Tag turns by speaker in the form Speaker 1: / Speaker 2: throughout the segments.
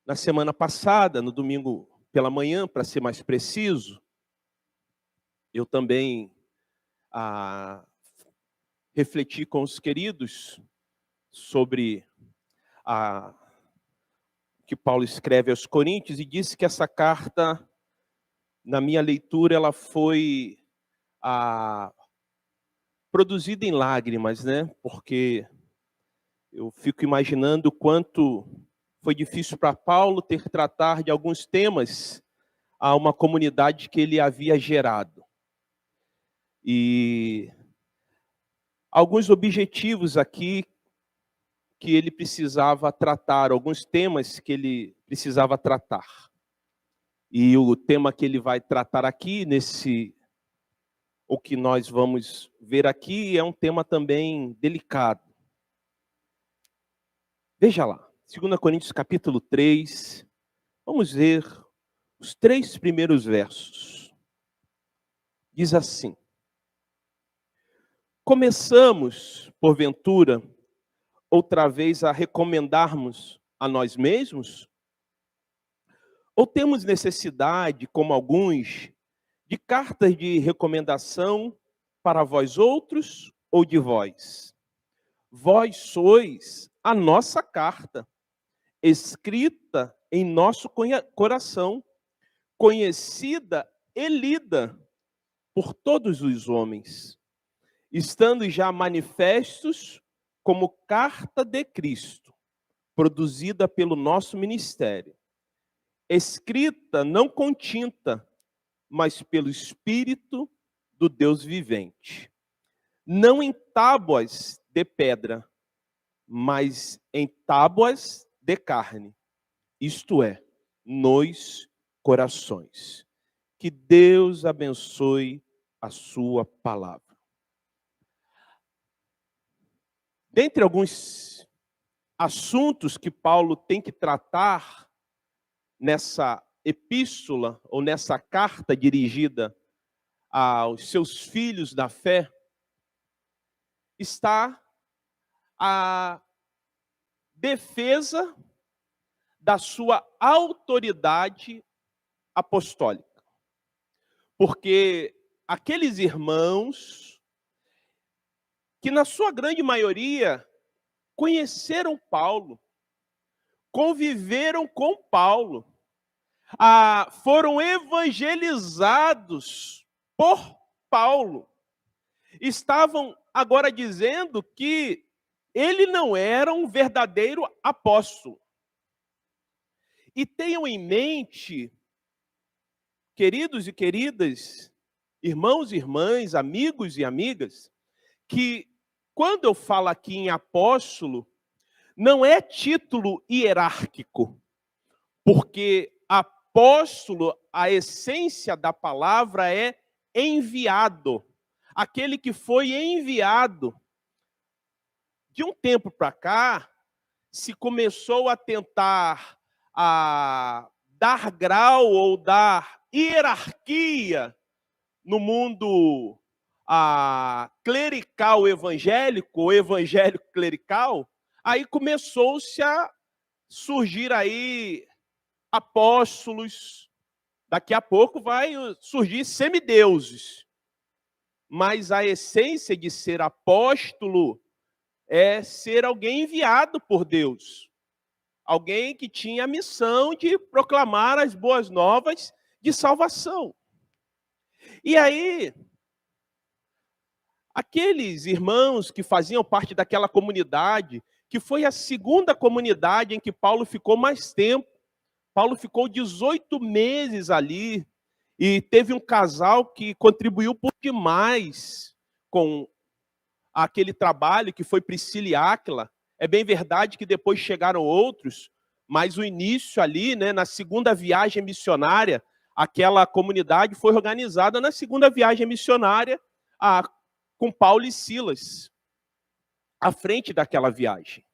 Speaker 1: Na semana passada, no domingo pela manhã, para ser mais preciso, eu também refleti com os queridos sobre o que Paulo escreve aos Coríntios e disse que essa carta, na minha leitura, ela foi produzida em lágrimas, né? Porque eu fico imaginando o quanto foi difícil para Paulo ter que tratar de alguns temas a uma comunidade que ele havia gerado. E alguns objetivos aqui que ele precisava tratar, alguns temas que ele precisava tratar. E o tema que ele vai tratar aqui, o que nós vamos ver aqui, é um tema também delicado. Veja lá, 2 Coríntios capítulo 3, vamos ver os 3 primeiros versos. Diz assim: começamos, porventura, outra vez a recomendarmos a nós mesmos? Ou temos necessidade, como alguns, de cartas de recomendação para vós outros ou de vós? Vós sois a nossa carta, escrita em nosso coração, conhecida e lida por todos os homens, estando já manifestos como carta de Cristo, produzida pelo nosso ministério, escrita não com tinta, mas pelo Espírito do Deus vivente, não em tábuas de pedra, mas em tábuas de carne, isto é, nos corações. Que Deus abençoe a sua palavra. Dentre alguns assuntos que Paulo tem que tratar nessa epístola ou nessa carta dirigida aos seus filhos da fé, está a defesa da sua autoridade apostólica. Porque aqueles irmãos que na sua grande maioria conheceram Paulo, conviveram com Paulo, foram evangelizados por Paulo, estavam agora dizendo que ele não era um verdadeiro apóstolo. E tenham em mente, queridos e queridas, irmãos e irmãs, amigos e amigas, que quando eu falo aqui em apóstolo, não é título hierárquico, porque apóstolo, a essência da palavra é enviado, aquele que foi enviado. De um tempo para cá, se começou a tentar dar grau ou dar hierarquia no mundo clerical evangélico, ou evangélico clerical, aí começou-se a surgir aí apóstolos, daqui a pouco vai surgir semideuses. Mas a essência de ser apóstolo é ser alguém enviado por Deus. Alguém que tinha a missão de proclamar as boas novas de salvação. E aí, aqueles irmãos que faziam parte daquela comunidade, que foi a segunda comunidade em que Paulo ficou mais tempo. Paulo ficou 18 meses ali e teve um casal que contribuiu por demais com aquele trabalho, que foi Priscila e Áquila. É bem verdade que depois chegaram outros, mas o início ali, né, na segunda viagem missionária, aquela comunidade foi organizada na segunda viagem missionária com Paulo e Silas, à frente daquela viagem.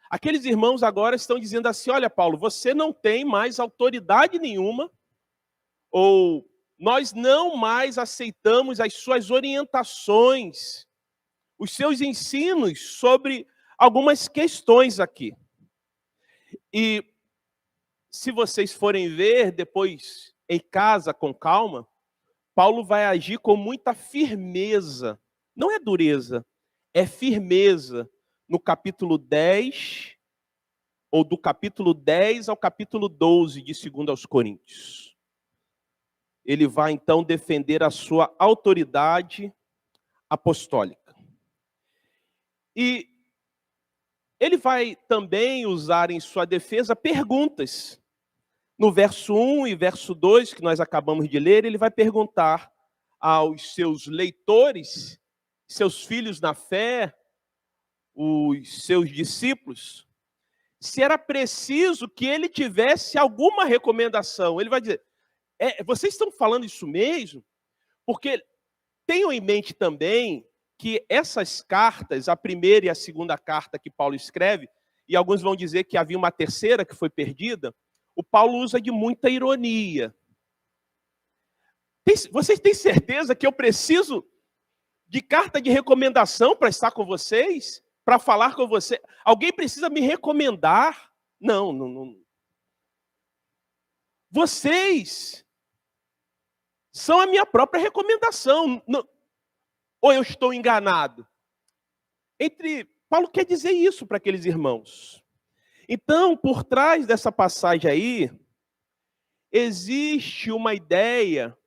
Speaker 1: Aqueles irmãos agora estão dizendo assim: olha, Paulo, você não tem mais autoridade nenhuma, ou nós não mais aceitamos as suas orientações, os seus ensinos sobre algumas questões aqui. E se vocês forem ver depois em casa com calma, Paulo vai agir com muita firmeza. Não é dureza, é firmeza no capítulo 10, ou do capítulo 10 ao capítulo 12 de 2 aos Coríntios. Ele vai então defender a sua autoridade apostólica. E ele vai também usar em sua defesa perguntas. No verso 1 e verso 2, que nós acabamos de ler, ele vai perguntar aos seus leitores, seus filhos na fé, os seus discípulos, se era preciso que ele tivesse alguma recomendação. Ele vai dizer, vocês estão falando isso mesmo? Porque tenham em mente também que essas cartas, a primeira e a segunda carta que Paulo escreve, e alguns vão dizer que havia uma terceira que foi perdida, o Paulo usa de muita ironia. Vocês têm certeza que eu preciso de carta de recomendação para estar com vocês? Para falar com você? Alguém precisa me recomendar? Não. Vocês são a minha própria recomendação. Não. Ou eu estou enganado? Paulo quer dizer isso para aqueles irmãos. Então, por trás dessa passagem aí, existe uma ideia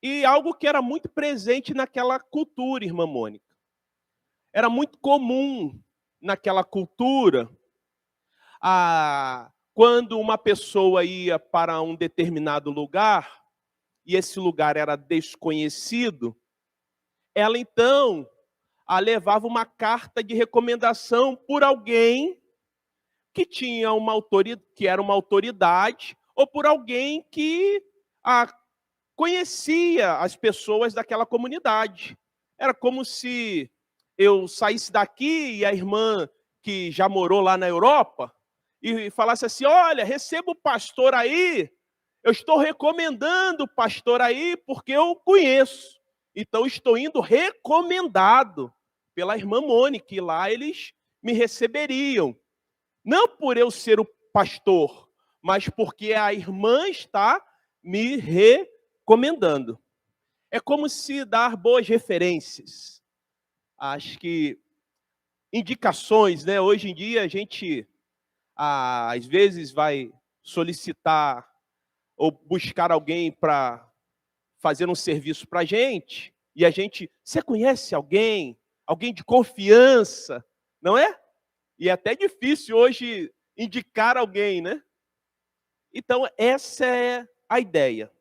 Speaker 1: e algo que era muito presente naquela cultura, irmã Mônica. Era muito comum naquela cultura, quando uma pessoa ia para um determinado lugar, e esse lugar era desconhecido, ela então levava uma carta de recomendação por alguém que tinha uma autoridade, que era uma autoridade, ou por alguém que conhecia as pessoas daquela comunidade. Era como se eu saísse daqui e a irmã que já morou lá na Europa e falasse assim, olha, receba o pastor aí, eu estou recomendando o pastor aí porque eu conheço. Então, estou indo recomendado pela irmã Mônica, e lá eles me receberiam. Não por eu ser o pastor, mas porque a irmã está me recomendando. É como se dar boas referências. Acho que indicações, né? Hoje em dia a gente, às vezes, vai solicitar ou buscar alguém para fazer um serviço para a gente, e você conhece alguém de confiança, não é? E é até difícil hoje indicar alguém, né? Então, essa é a ideia.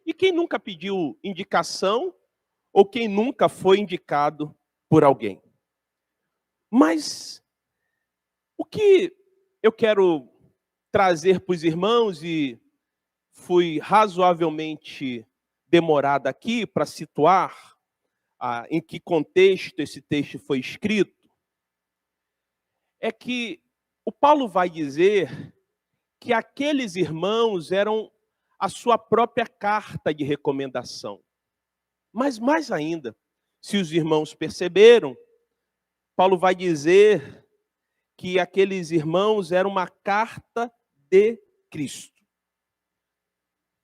Speaker 1: E quem nunca pediu indicação, ou quem nunca foi indicado por alguém? Mas o que eu quero trazer para os irmãos, e fui razoavelmente demorado aqui para situar em que contexto esse texto foi escrito, é que o Paulo vai dizer que aqueles irmãos eram a sua própria carta de recomendação. Mas mais ainda, se os irmãos perceberam, Paulo vai dizer que aqueles irmãos eram uma carta de Cristo.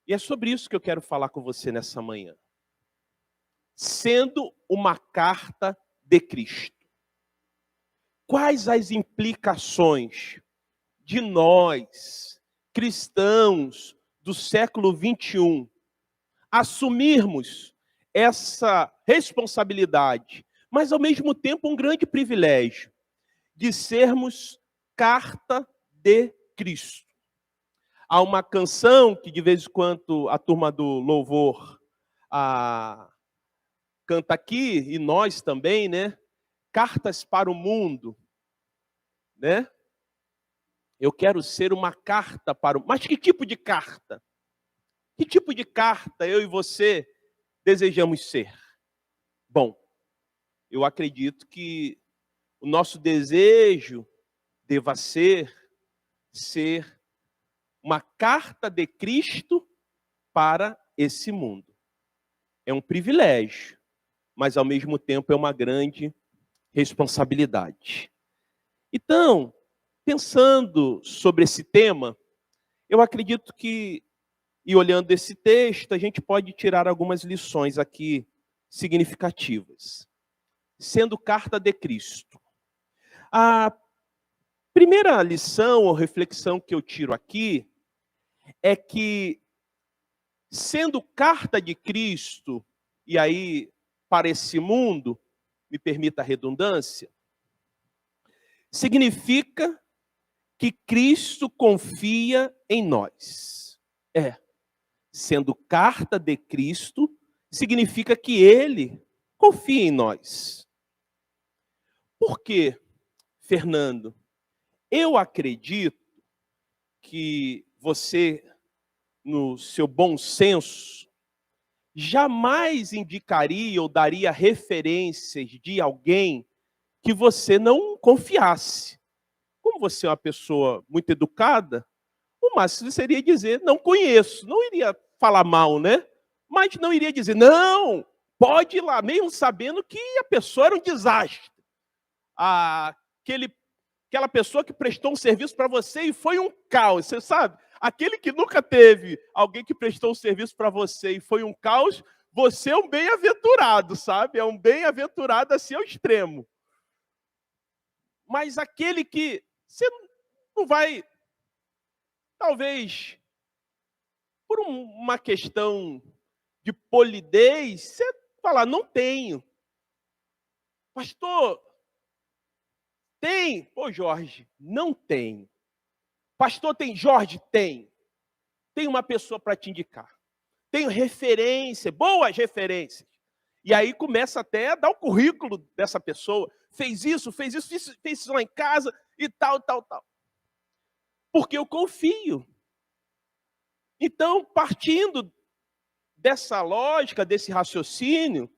Speaker 1: E é sobre isso que eu quero falar com você nessa manhã. Sendo uma carta de Cristo. Quais as implicações de nós, cristãos do século 21, assumirmos essa responsabilidade, mas ao mesmo tempo um grande privilégio de sermos carta de Cristo? Há uma canção que de vez em quando a turma do louvor canta aqui, e nós também, né? Cartas para o mundo, né? Eu quero ser uma carta para o mundo. Mas que tipo de carta? Que tipo de carta eu e você desejamos ser? Bom, eu acredito que o nosso desejo deva ser uma carta de Cristo para esse mundo. É um privilégio, mas ao mesmo tempo é uma grande responsabilidade. Então, pensando sobre esse tema, Eu acredito que, e olhando esse texto, a gente pode tirar algumas lições aqui significativas. Sendo carta de Cristo. A primeira lição ou reflexão que eu tiro aqui é que, sendo carta de Cristo, e aí para esse mundo, me permita a redundância, significa que Cristo confia em nós. Sendo carta de Cristo, significa que Ele confia em nós. Por quê, Fernando? Eu acredito que você, no seu bom senso, jamais indicaria ou daria referências de alguém que você não confiasse. Como você é uma pessoa muito educada, o máximo seria dizer, não conheço. Não iria falar mal, né? Mas não iria dizer, não, pode ir lá, mesmo sabendo que a pessoa era um desastre. Aquela pessoa que prestou um serviço para você e foi um caos, você sabe? Aquele que nunca teve alguém que prestou um serviço para você e foi um caos, você é um bem-aventurado, sabe? É um bem-aventurado assim ao extremo. Mas aquele que você não vai, talvez, por uma questão de polidez, você falar, não tenho. Pastor, tem? Pô, Jorge, não tenho. Pastor, tem? Jorge, tem. Tem uma pessoa para te indicar. Tenho referência, boas referências. E aí começa até a dar o currículo dessa pessoa. Fez isso, fez isso lá em casa e tal. Porque eu confio. Então, partindo dessa lógica, desse raciocínio,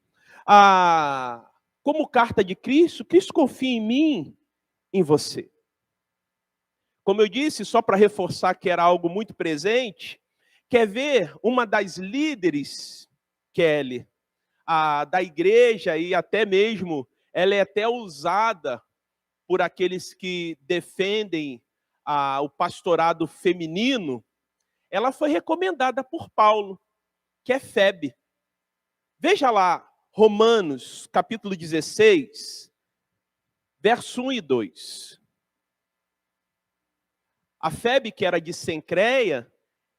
Speaker 1: como carta de Cristo, Cristo confia em mim, em você. Como eu disse, só para reforçar que era algo muito presente, quer ver uma das líderes, Kelly, da igreja, e até mesmo, ela é até usada por aqueles que defendem o pastorado feminino, ela foi recomendada por Paulo, que é Febe. Veja lá, Romanos, capítulo 16, verso 1 e 2. A Febe, que era de Cencreia,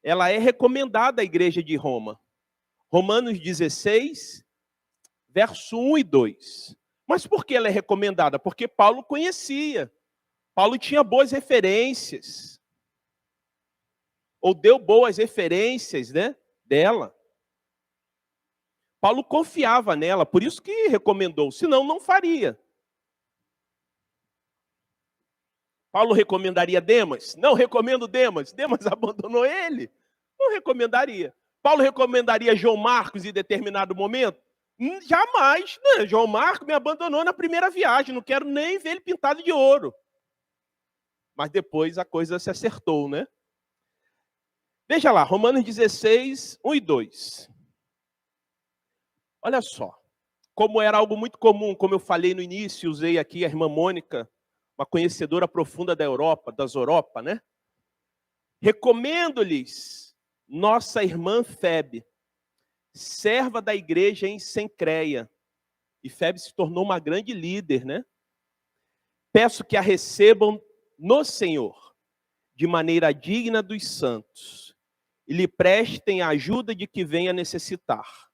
Speaker 1: ela é recomendada à igreja de Roma. Romanos 16, verso 1 e 2. Mas por que ela é recomendada? Porque Paulo conhecia. Paulo tinha boas referências. Ou deu boas referências, né, dela. Paulo confiava nela, por isso que recomendou. Senão, não faria. Paulo recomendaria Demas? Não recomendo Demas. Demas abandonou ele? Não recomendaria. Paulo recomendaria João Marcos em determinado momento? Jamais. Não, João Marcos me abandonou na primeira viagem. Não quero nem ver ele pintado de ouro. Mas depois a coisa se acertou, né? Veja lá, Romanos 16, 1 e 2. Olha só. Como era algo muito comum, como eu falei no início, usei aqui a irmã Mônica, uma conhecedora profunda da Europa, das Europa, né? Recomendo-lhes nossa irmã Febe, serva da igreja em Cencreia. E Febe se tornou uma grande líder, né? Peço que a recebam no Senhor, de maneira digna dos santos, e lhe prestem a ajuda de que venha necessitar,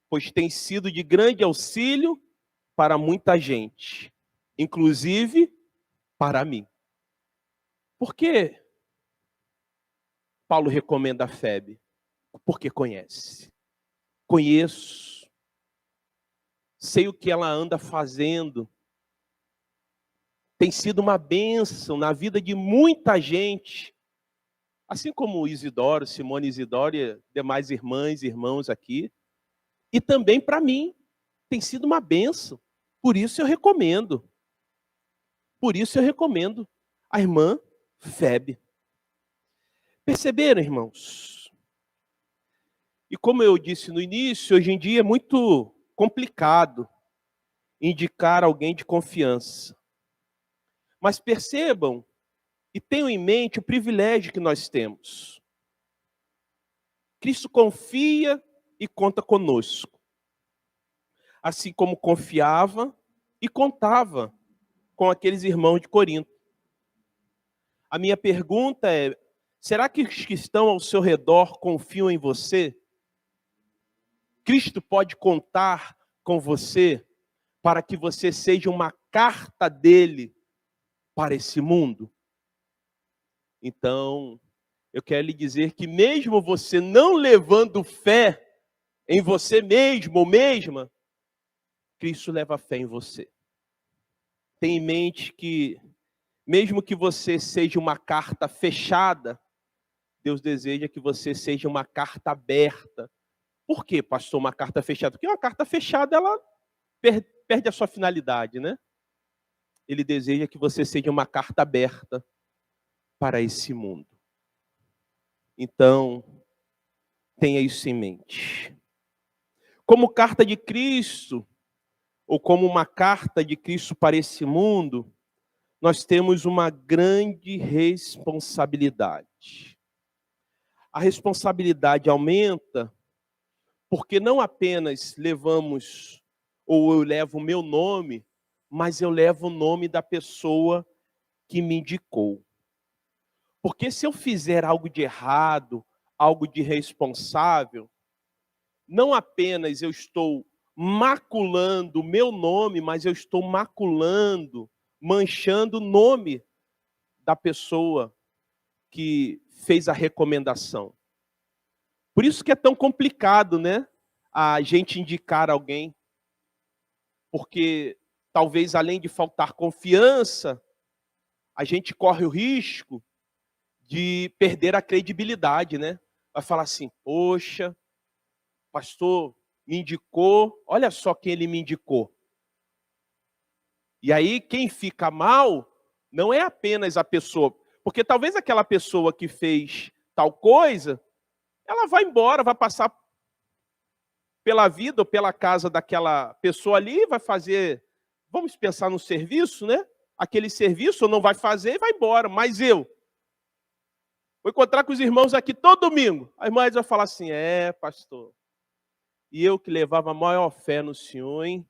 Speaker 1: pois tem sido de grande auxílio para muita gente, inclusive para mim. Por que Paulo recomenda a Febe? Porque conhece. Conheço. Sei o que ela anda fazendo. Tem sido uma bênção na vida de muita gente. Assim como Isidoro, Simone Isidoro e demais irmãs e irmãos aqui. E também para mim. Tem sido uma bênção. Por isso eu recomendo. Por isso eu recomendo a irmã Febe. Perceberam, irmãos? E como eu disse no início, hoje em dia é muito complicado indicar alguém de confiança. Mas percebam, E tenham em mente o privilégio que nós temos. Cristo confia e conta conosco. Assim como confiava e contava com aqueles irmãos de Corinto. A minha pergunta é: será que os que estão ao seu redor confiam em você? Cristo pode contar com você para que você seja uma carta dele para esse mundo? Então, eu quero lhe dizer que mesmo você não levando fé em você mesmo ou mesma, Cristo leva fé em você. Tenha em mente que, mesmo que você seja uma carta fechada, Deus deseja que você seja uma carta aberta. Por quê, pastor, uma carta fechada? Porque uma carta fechada, ela perde a sua finalidade, né? Ele deseja que você seja uma carta aberta para esse mundo. Então, tenha isso em mente. Como carta de Cristo, ou como uma carta de Cristo para esse mundo, nós temos uma grande responsabilidade. A responsabilidade aumenta porque não apenas levamos, ou eu levo o meu nome, mas eu levo o nome da pessoa que me indicou. Porque se eu fizer algo de errado, algo de irresponsável, não apenas eu estou maculando o meu nome, mas eu estou maculando, manchando o nome da pessoa que fez a recomendação. Por isso que é tão complicado, né? A gente indicar alguém. Porque talvez além de faltar confiança, a gente corre o risco de perder a credibilidade, né? Vai falar assim: poxa, pastor me indicou, olha só quem ele me indicou. E aí quem fica mal não é apenas a pessoa, porque talvez aquela pessoa que fez tal coisa, ela vai embora, vai passar pela vida ou pela casa daquela pessoa ali, vai fazer, vamos pensar no serviço, né? Aquele serviço não vai fazer e vai embora, mas eu vou encontrar com os irmãos aqui todo domingo. A irmã vai falar assim: é, pastor, e eu que levava a maior fé no Senhor, hein?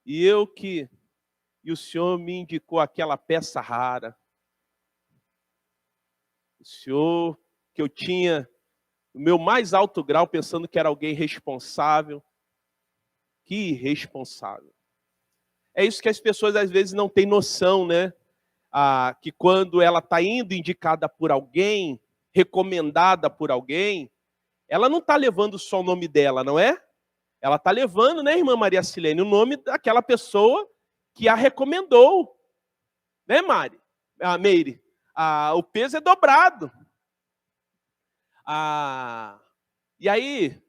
Speaker 1: E o Senhor me indicou aquela peça rara. O Senhor, que eu tinha o meu mais alto grau, pensando que era alguém responsável. Que irresponsável. É isso que as pessoas às vezes não têm noção, né? Que quando ela está indo indicada por alguém, recomendada por alguém, ela não está levando só o nome dela, não é? Ela está levando, né, irmã Maria Silene, o nome daquela pessoa que a recomendou. Né, Mari? Meire? O peso é dobrado. E aí,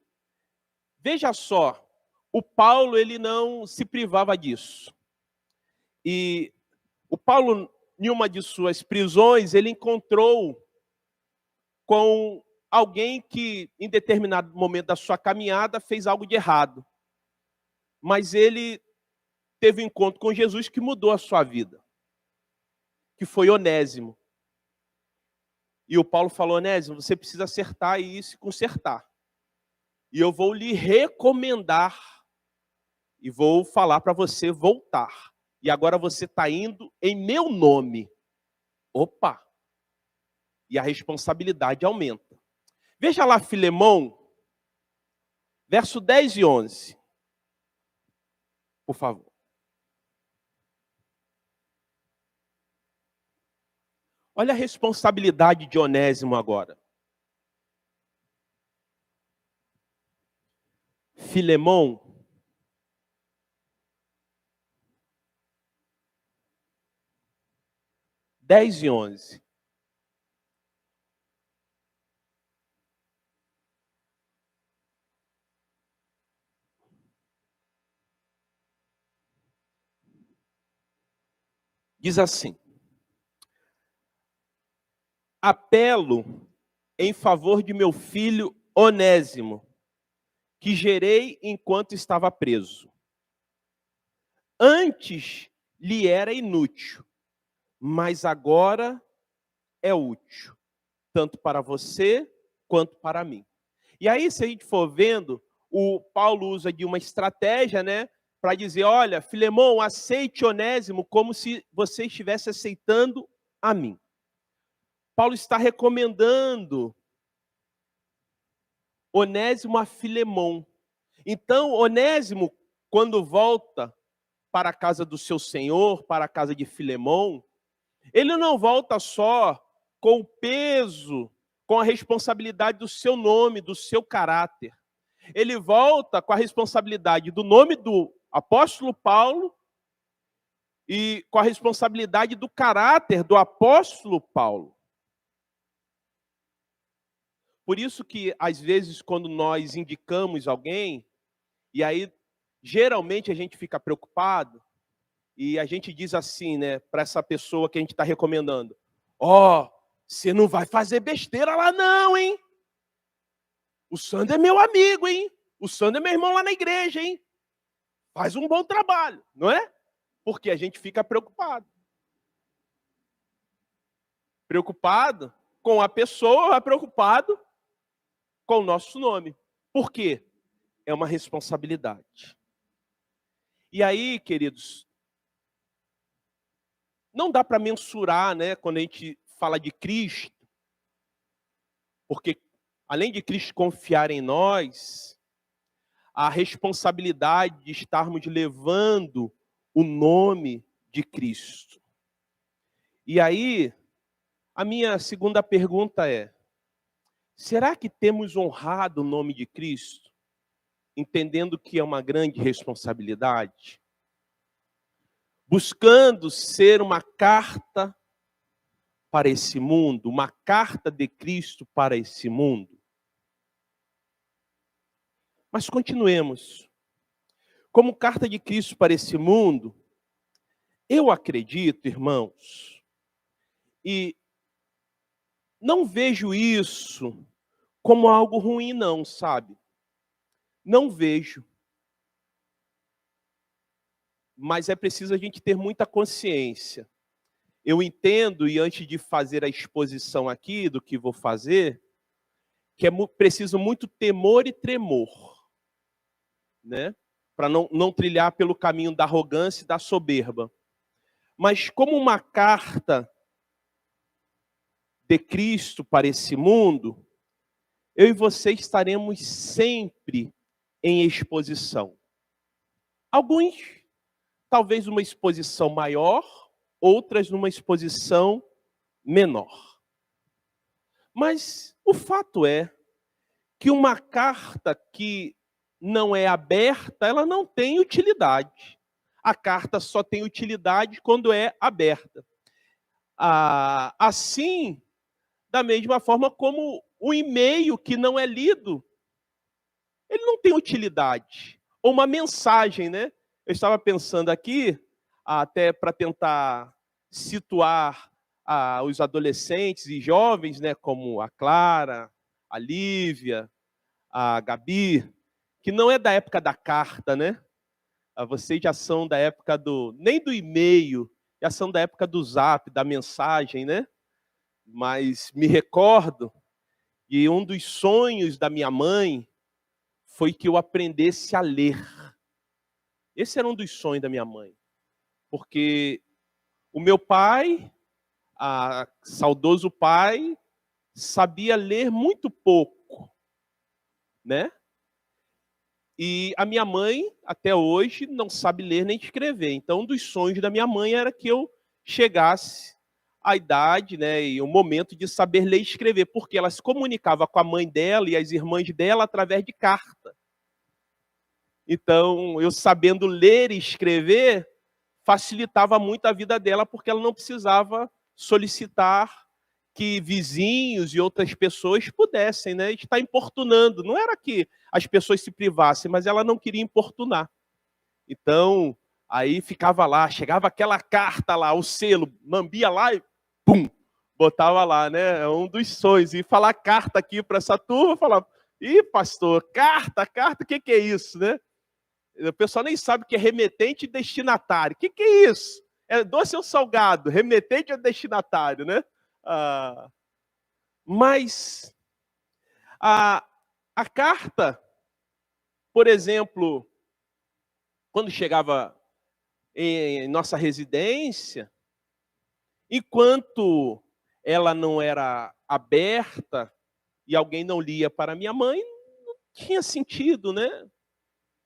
Speaker 1: veja só, o Paulo, ele não se privava disso. E o Paulo, em uma de suas prisões, ele encontrou com alguém que, em determinado momento da sua caminhada, fez algo de errado. Mas ele teve um encontro com Jesus que mudou a sua vida, que foi Onésimo. E o Paulo falou: Onésimo, você precisa acertar isso e consertar. E eu vou lhe recomendar e vou falar para você voltar. E agora você está indo em meu nome. Opa! E a responsabilidade aumenta. Veja lá Filemão, verso 10 e 11. Por favor. Olha a responsabilidade de Onésimo agora. Filemão, dez e 11. Diz assim: apelo em favor de meu filho Onésimo, que gerei enquanto estava preso. Antes lhe era inútil, mas agora é útil, tanto para você quanto para mim. E aí, se a gente for vendo, o Paulo usa de uma estratégia, né, para dizer, olha, Filemão, aceite Onésimo como se você estivesse aceitando a mim. Paulo está recomendando Onésimo a Filemão. Então, Onésimo, quando volta para a casa do seu senhor, para a casa de Filemão, ele não volta só com o peso, com a responsabilidade do seu nome, do seu caráter. Ele volta com a responsabilidade do nome do apóstolo Paulo e com a responsabilidade do caráter do apóstolo Paulo. Por isso que, às vezes, quando nós indicamos alguém, e aí, geralmente, a gente fica preocupado, e a gente diz assim, né, para essa pessoa que a gente está recomendando, você não vai fazer besteira lá não, hein? O Sandro é meu amigo, hein? O Sandro é meu irmão lá na igreja, hein? Faz um bom trabalho, não é? Porque a gente fica preocupado. Preocupado com a pessoa, preocupado com o nosso nome. Por quê? É uma responsabilidade. E aí, queridos, não dá para mensurar, né, quando a gente fala de Cristo, porque além de Cristo confiar em nós, a responsabilidade de estarmos levando o nome de Cristo. E aí, a minha segunda pergunta é, será que temos honrado o nome de Cristo, entendendo que é uma grande responsabilidade? Buscando ser uma carta para esse mundo, uma carta de Cristo para esse mundo. Mas continuemos. Como carta de Cristo para esse mundo, eu acredito, irmãos, e não vejo isso como algo ruim, não, sabe? Não vejo. Mas é preciso a gente ter muita consciência. Eu entendo, e antes de fazer a exposição aqui do que vou fazer, que é preciso muito temor e tremor, né? Para não trilhar pelo caminho da arrogância e da soberba. Mas como uma carta de Cristo para esse mundo, eu e você estaremos sempre em exposição. Alguns, talvez uma exposição maior, outras numa exposição menor. Mas o fato é que uma carta que não é aberta, ela não tem utilidade. A carta só tem utilidade quando é aberta. Assim, da mesma forma como o e-mail que não é lido, ele não tem utilidade. Ou uma mensagem, né? Eu estava pensando aqui, até para tentar situar os adolescentes e jovens, né, como a Clara, a Lívia, a Gabi, que não é da época da carta, né? Vocês já são da época nem do e-mail, já são da época do zap, da mensagem, né? Mas me recordo que um dos sonhos da minha mãe foi que eu aprendesse a ler. Esse era um dos sonhos da minha mãe. Porque o meu pai, saudoso pai, sabia ler muito pouco, né? E a minha mãe, até hoje, não sabe ler nem escrever. Então, um dos sonhos da minha mãe era que eu chegasse à idade, né, e o momento de saber ler e escrever, porque ela se comunicava com a mãe dela e as irmãs dela através de carta. Então, eu sabendo ler e escrever, facilitava muito a vida dela, porque ela não precisava solicitar que vizinhos e outras pessoas pudessem, né, estar importunando. Não era que as pessoas se privassem, mas ela não queria importunar. Então, aí ficava lá, chegava aquela carta lá, o selo, lambia lá e pum, botava lá, né? É um dos sonhos. E falar carta aqui para essa turma, falar, pastor, carta, o que é isso, né? O pessoal nem sabe o que é remetente e destinatário. O que é isso? É doce ou salgado? Remetente ou destinatário, né? Ah, mas a carta, por exemplo, quando chegava em nossa residência, enquanto ela não era aberta e alguém não lia para minha mãe, não tinha sentido, né?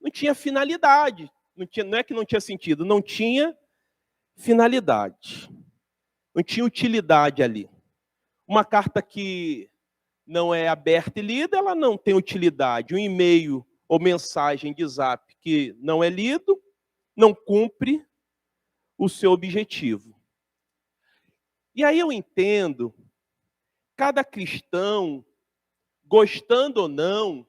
Speaker 1: Não tinha finalidade. Não é que não tinha sentido, não tinha finalidade. Não tinha utilidade ali. Uma carta que não é aberta e lida, ela não tem utilidade. Um e-mail ou mensagem de zap que não é lido, não cumpre o seu objetivo. E aí eu entendo, cada cristão, gostando ou não,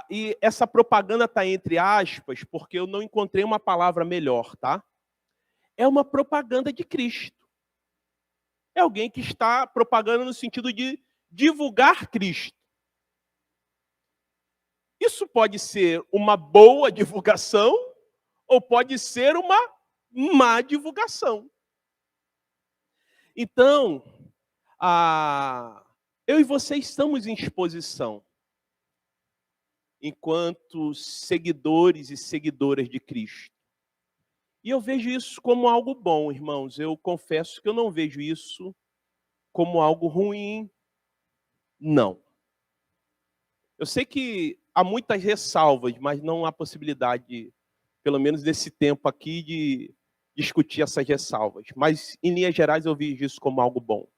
Speaker 1: e essa propaganda está entre aspas, porque eu não encontrei uma palavra melhor, tá? É uma propaganda de Cristo. É alguém que está propagando no sentido de divulgar Cristo. Isso pode ser uma boa divulgação ou pode ser uma má divulgação. Então, eu e você estamos em exposição enquanto seguidores e seguidoras de Cristo. E eu vejo isso como algo bom, irmãos. Eu confesso que eu não vejo isso como algo ruim, não. Eu sei que há muitas ressalvas, mas não há possibilidade, pelo menos nesse tempo aqui, de discutir essas ressalvas. Mas, em linhas gerais, eu vejo isso como algo bom.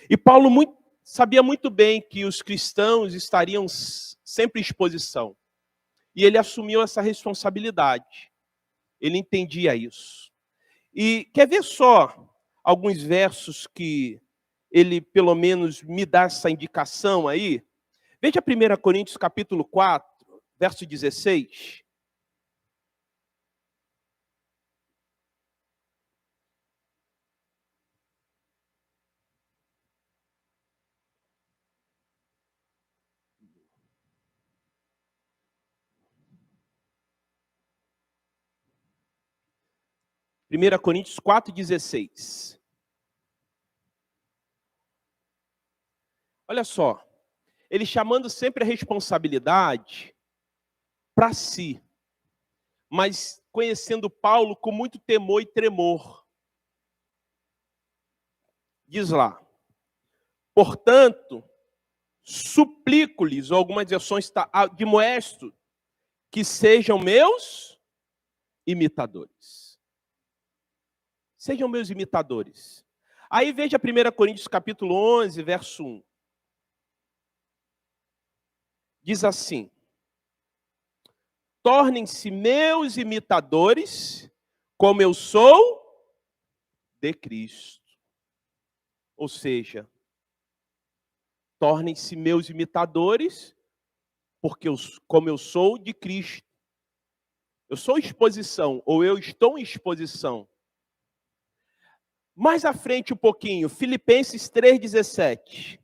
Speaker 1: E Paulo sabia muito bem que os cristãos estariam sempre em exposição. E ele assumiu essa responsabilidade. Ele entendia isso. E quer ver só alguns versos que ele, pelo menos, me dá essa indicação aí? Veja 1 Coríntios capítulo 4, verso 16. Primeira Coríntios 4, 16. Olha só, ele chamando sempre a responsabilidade para si, mas conhecendo Paulo com muito temor e tremor. Diz lá, portanto, suplico-lhes, ou algumas versões está, admoesto, que sejam meus imitadores. Sejam meus imitadores. Aí veja 1 Coríntios capítulo 11, verso 1. Diz assim, tornem-se meus imitadores, como eu sou de Cristo. Ou seja, tornem-se meus imitadores, porque como eu sou de Cristo. Eu sou exposição, ou eu estou em exposição. Mais à frente um pouquinho, Filipenses 3,17.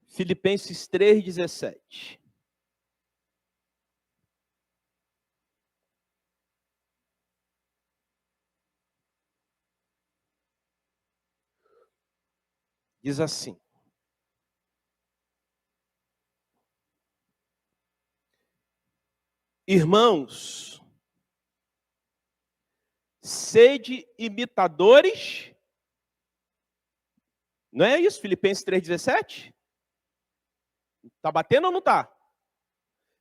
Speaker 1: Filipenses 3,17. Diz assim. Irmãos, sede imitadores. Não é isso, Filipenses 3,17? Está batendo ou não está?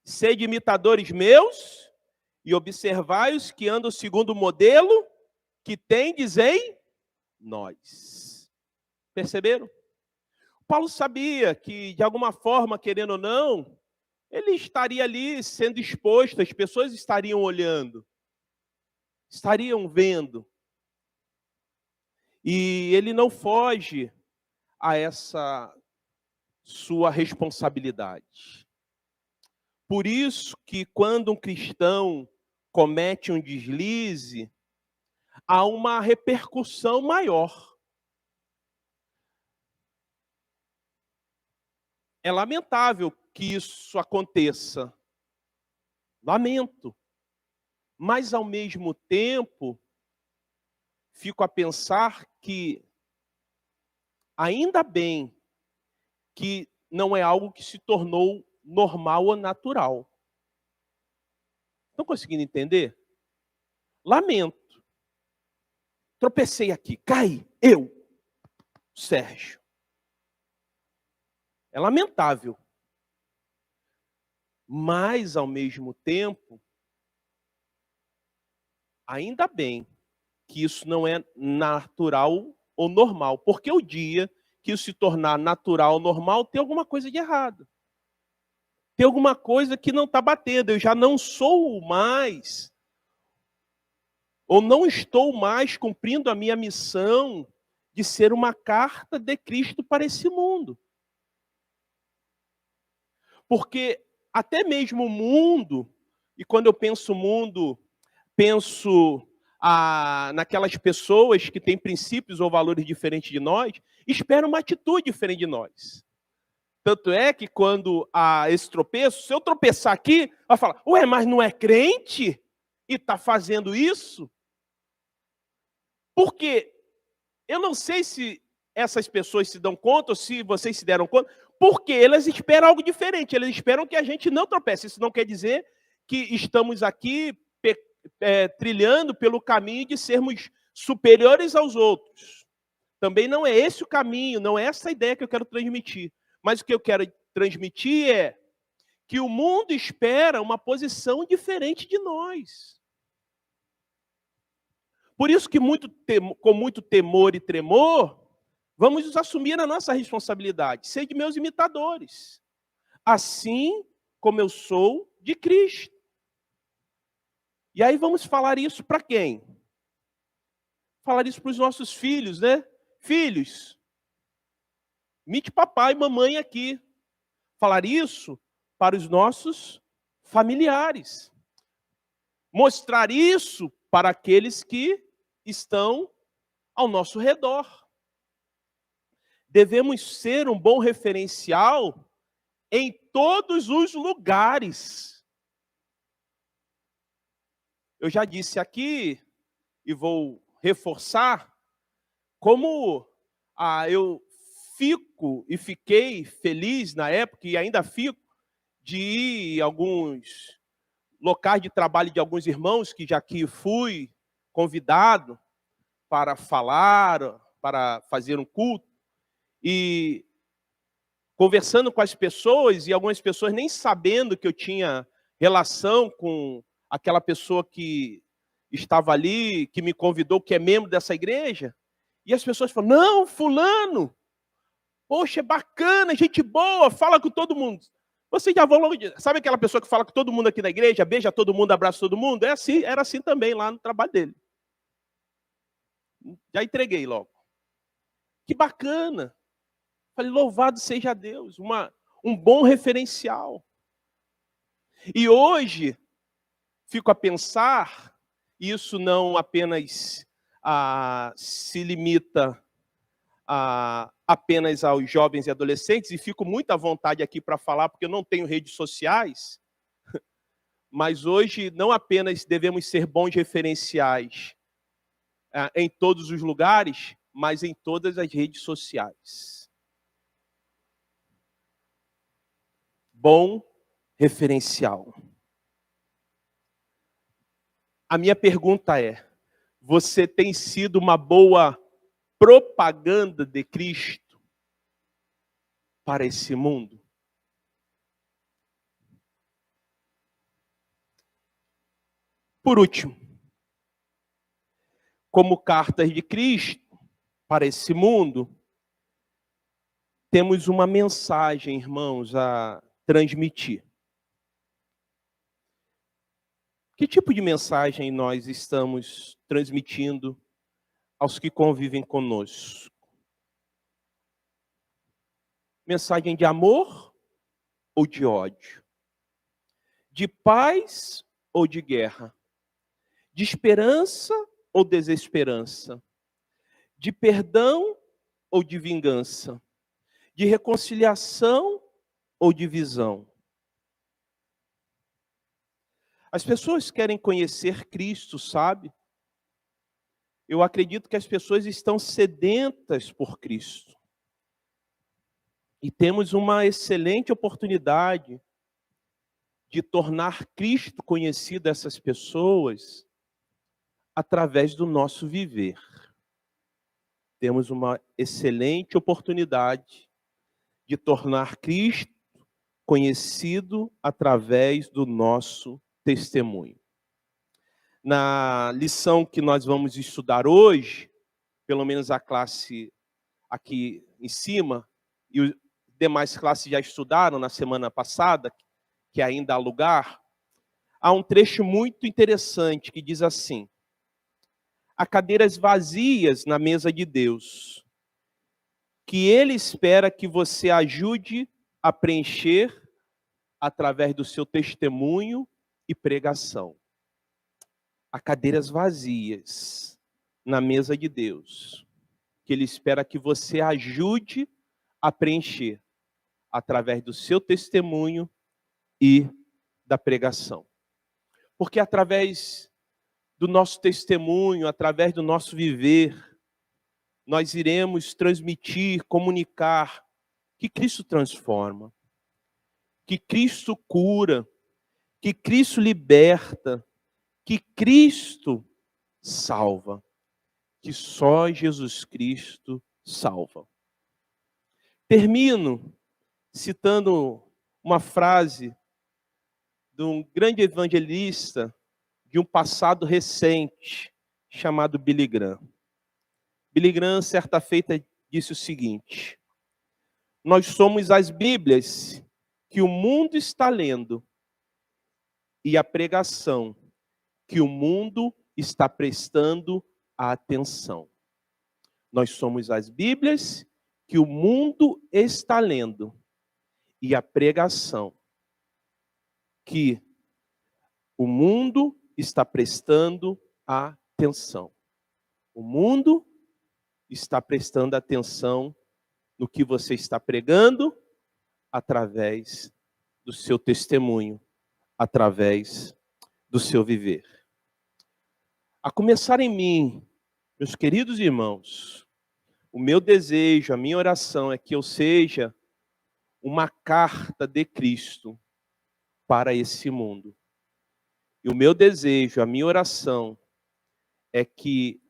Speaker 1: Sede imitadores meus e observai os que andam segundo o modelo que tendes em nós. Perceberam? Paulo sabia que, de alguma forma, querendo ou não, ele estaria ali sendo exposto, as pessoas estariam olhando, estariam vendo. E ele não foge a essa sua responsabilidade. Por isso que quando um cristão comete um deslize, há uma repercussão maior. É lamentável que isso aconteça. Lamento. Mas, ao mesmo tempo, fico a pensar que, ainda bem que não é algo que se tornou normal ou natural. Estão conseguindo entender? Lamento. Tropecei aqui, caí, eu, Sérgio. É lamentável. Mas, ao mesmo tempo, ainda bem que isso não é natural ou normal. Porque o dia que isso se tornar natural ou normal, tem alguma coisa de errado. Tem alguma coisa que não está batendo. Eu já não sou mais, ou não estou mais cumprindo a minha missão de ser uma carta de Cristo para esse mundo. Porque até mesmo o mundo, e quando eu penso mundo, penso naquelas pessoas que têm princípios ou valores diferentes de nós, esperam uma atitude diferente de nós. Tanto é que quando há esse tropeço, se eu tropeçar aqui, vai falar, ué, mas não é crente? E está fazendo isso? Porque eu não sei se essas pessoas se dão conta, ou se vocês se deram conta, porque elas esperam algo diferente, elas esperam que a gente não tropece. Isso não quer dizer que estamos aqui trilhando pelo caminho de sermos superiores aos outros. Também não é esse o caminho, não é essa a ideia que eu quero transmitir. Mas o que eu quero transmitir é que o mundo espera uma posição diferente de nós. Por isso que com muito temor e tremor, vamos nos assumir a nossa responsabilidade. Sede meus imitadores, assim como eu sou de Cristo. E aí vamos falar isso para quem? Falar isso para os nossos filhos, né? Filhos, imite papai e mamãe aqui. Falar isso para os nossos familiares. Mostrar isso para aqueles que estão ao nosso redor. Devemos ser um bom referencial em todos os lugares. Eu já disse aqui, e vou reforçar, como eu fico e fiquei feliz na época, e ainda fico, de ir a alguns locais de trabalho de alguns irmãos, que já aqui fui convidado para falar, para fazer um culto, e conversando com as pessoas, e algumas pessoas nem sabendo que eu tinha relação com aquela pessoa que estava ali, que me convidou, que é membro dessa igreja, e as pessoas falam, não, fulano, poxa, é bacana, gente boa, fala com todo mundo. Vocês já vão logo dizer, sabe aquela pessoa que fala com todo mundo aqui na igreja, beija todo mundo, abraça todo mundo? É assim, era assim também lá no trabalho dele. Já entreguei logo. Que bacana. Falei, louvado seja Deus, um bom referencial. E hoje, fico a pensar, isso não apenas se limita apenas aos jovens e adolescentes, e fico muito à vontade aqui para falar, porque eu não tenho redes sociais, mas hoje não apenas devemos ser bons referenciais em todos os lugares, mas em todas as redes sociais. Bom referencial. A minha pergunta é, você tem sido uma boa propaganda de Cristo para esse mundo? Por último, como cartas de Cristo para esse mundo, temos uma mensagem, irmãos, a transmitir. Que tipo de mensagem nós estamos transmitindo aos que convivem conosco? Mensagem de amor ou de ódio? De paz ou de guerra? De esperança ou desesperança? De perdão ou de vingança? De reconciliação ou divisão? As pessoas querem conhecer Cristo, sabe? Eu acredito que as pessoas estão sedentas por Cristo. E temos uma excelente oportunidade de tornar Cristo conhecido a essas pessoas através do nosso viver. Temos uma excelente oportunidade de tornar Cristo conhecido através do nosso testemunho. Na lição que nós vamos estudar hoje, pelo menos a classe aqui em cima, e as demais classes já estudaram na semana passada, que ainda há lugar, há um trecho muito interessante que diz assim: há cadeiras vazias na mesa de Deus, que Ele espera que você ajude a preencher através do seu testemunho e pregação. Há cadeiras vazias na mesa de Deus, que Ele espera que você ajude a preencher através do seu testemunho e da pregação. Porque através do nosso testemunho, através do nosso viver, nós iremos transmitir, comunicar que Cristo transforma, que Cristo cura, que Cristo liberta, que Cristo salva, que só Jesus Cristo salva. Termino citando uma frase de um grande evangelista de um passado recente, chamado Billy Graham. Billy Graham, certa feita, disse o seguinte: nós somos as Bíblias que o mundo está lendo e a pregação que o mundo está prestando atenção. Nós somos as Bíblias que o mundo está lendo e a pregação que o mundo está prestando atenção. O mundo está prestando atenção no que você está pregando através do seu testemunho, através do seu viver. A começar em mim, meus queridos irmãos, o meu desejo, a minha oração é que eu seja uma carta de Cristo para esse mundo. E o meu desejo, a minha oração é que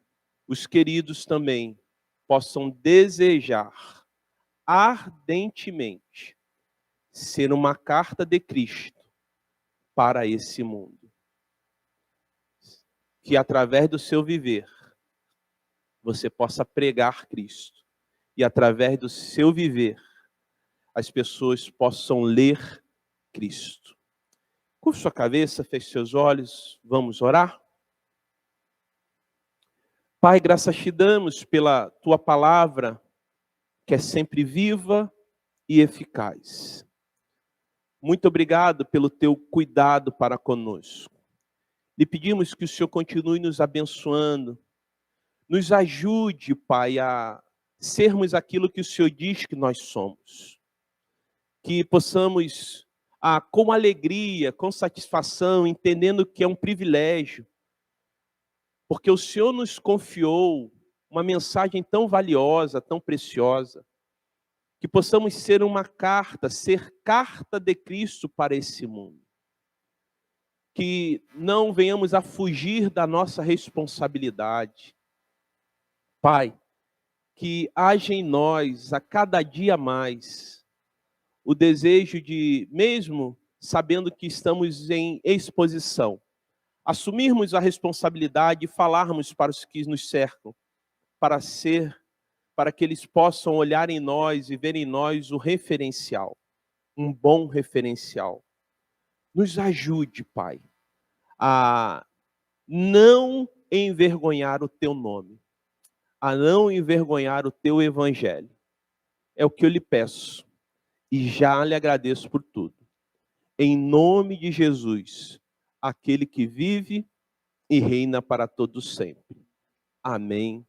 Speaker 1: os queridos também possam desejar ardentemente ser uma carta de Cristo para esse mundo. Que através do seu viver, você possa pregar Cristo. E através do seu viver, as pessoas possam ler Cristo. Curva sua cabeça, feche seus olhos, vamos orar? Pai, graças te damos pela tua palavra, que é sempre viva e eficaz. Muito obrigado pelo teu cuidado para conosco. Lhe pedimos que o Senhor continue nos abençoando, nos ajude, Pai, a sermos aquilo que o Senhor diz que nós somos. Que possamos, com alegria, com satisfação, entendendo que é um privilégio, porque o Senhor nos confiou uma mensagem tão valiosa, tão preciosa, que possamos ser uma carta, ser carta de Cristo para esse mundo. Que não venhamos a fugir da nossa responsabilidade. Pai, que haja em nós, a cada dia mais, o desejo de, mesmo sabendo que estamos em exposição, assumirmos a responsabilidade e falarmos para os que nos cercam, para que eles possam olhar em nós e ver em nós o referencial, um bom referencial. Nos ajude, Pai, a não envergonhar o teu nome, a não envergonhar o teu evangelho. É o que eu lhe peço e já lhe agradeço por tudo. Em nome de Jesus, aquele que vive e reina para todos sempre. Amém